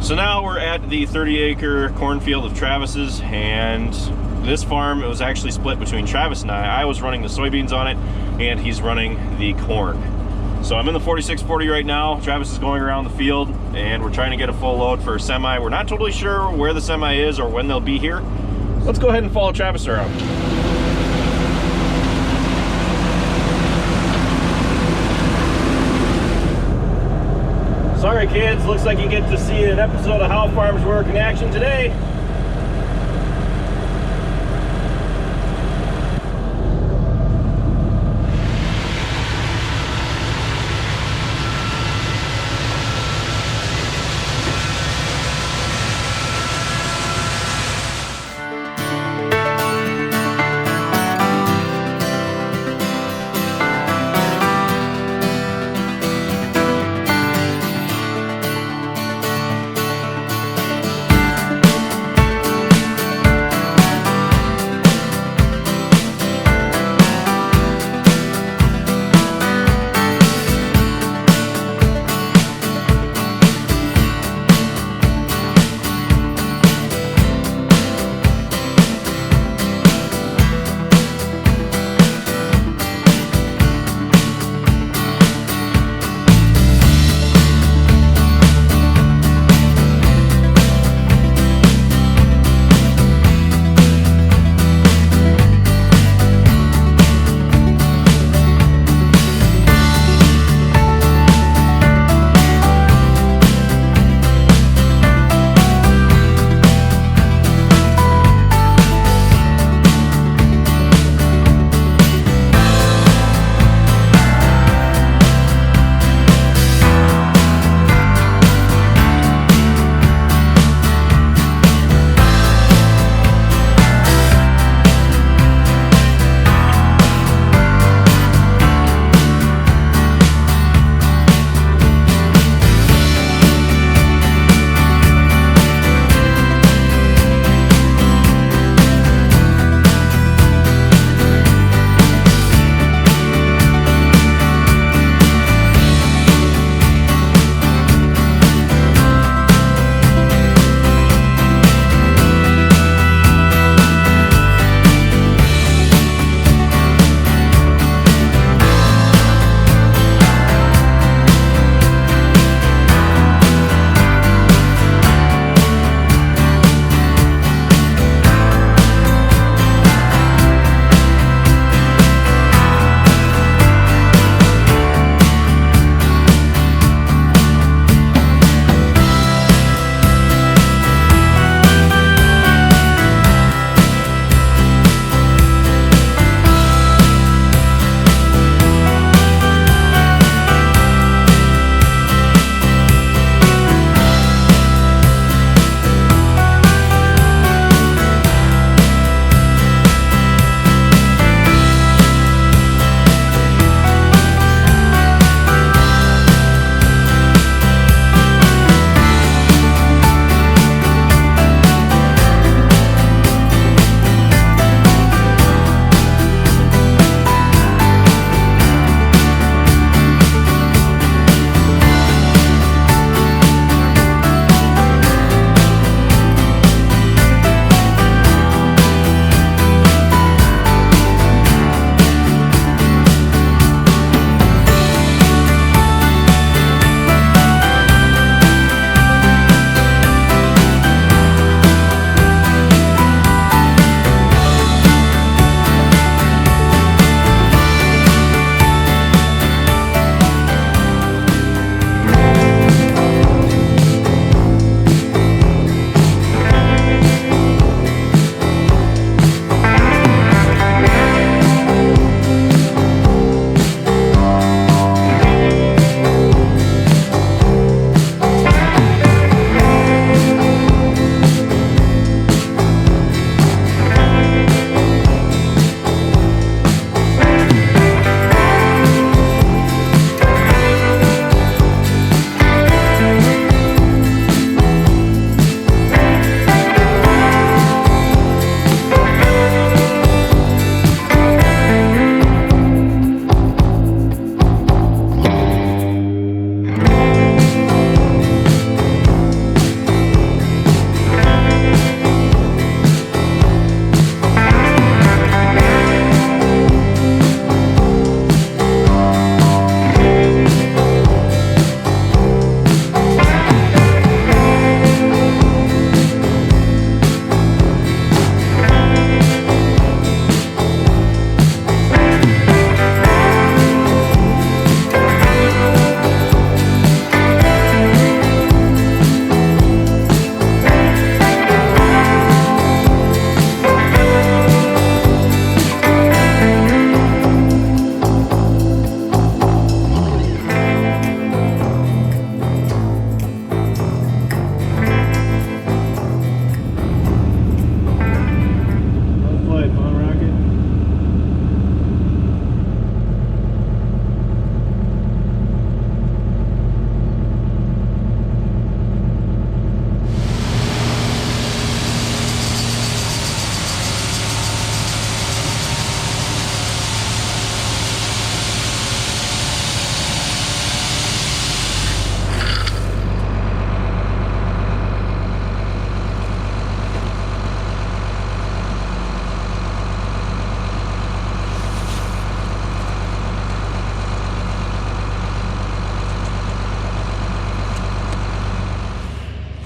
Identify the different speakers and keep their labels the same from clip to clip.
Speaker 1: So now we're at the 30-acre cornfield of Travis's, and this farm, it was actually split between Travis and I. I was running the soybeans on it, and he's running the corn. So I'm in the 4640 right now. Travis is going around the field, and we're trying to get a full load for a semi. We're not totally sure where the semi is or when they'll be here. Let's go ahead and follow Travis around. Sorry kids, looks like you get to see an episode of How Farms Work in action today.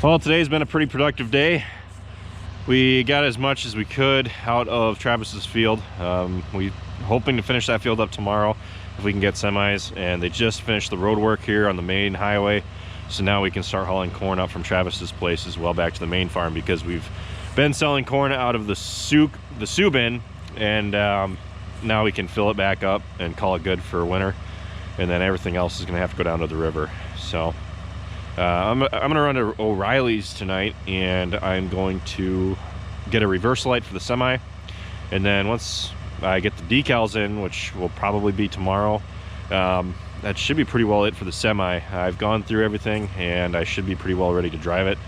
Speaker 1: Well, today's been a pretty productive day. We got as much as we could out of Travis's field. We hoping to finish that field up tomorrow if we can get semis, and they just finished the road work here on the main highway, so now we can start hauling corn up from Travis's place as well back to the main farm, because we've been selling corn out of the Sioux bin, and now we can fill it back up and call it good for winter, and then everything else is going to have to go down to the river. So I'm gonna run to O'Reilly's tonight, and I'm going to get a reverse light for the semi, and then once I get the decals in, which will probably be tomorrow, that should be pretty well it for the semi. I've gone through everything, and I should be pretty well ready to drive it.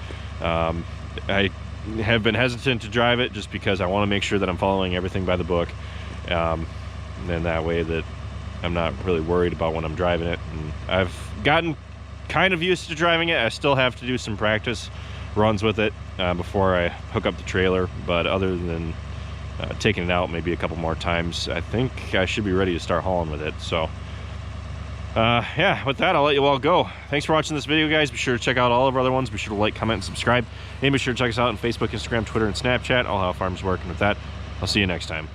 Speaker 1: I have been hesitant to drive it just because I want to make sure that I'm following everything by the book, and then that way that I'm not really worried about when I'm driving it. And I've gotten kind of used to driving it. I still have to do some practice runs with it before I hook up the trailer, but other than taking it out maybe a couple more times, I think I should be ready to start hauling with it. So yeah, with that, I'll let you all go. Thanks for watching this video, guys. Be sure to check out all of our other ones. Be sure to like, comment, and subscribe, and be sure to check us out on Facebook, Instagram, Twitter, and Snapchat, all how farms work. And with that, I'll see you next time.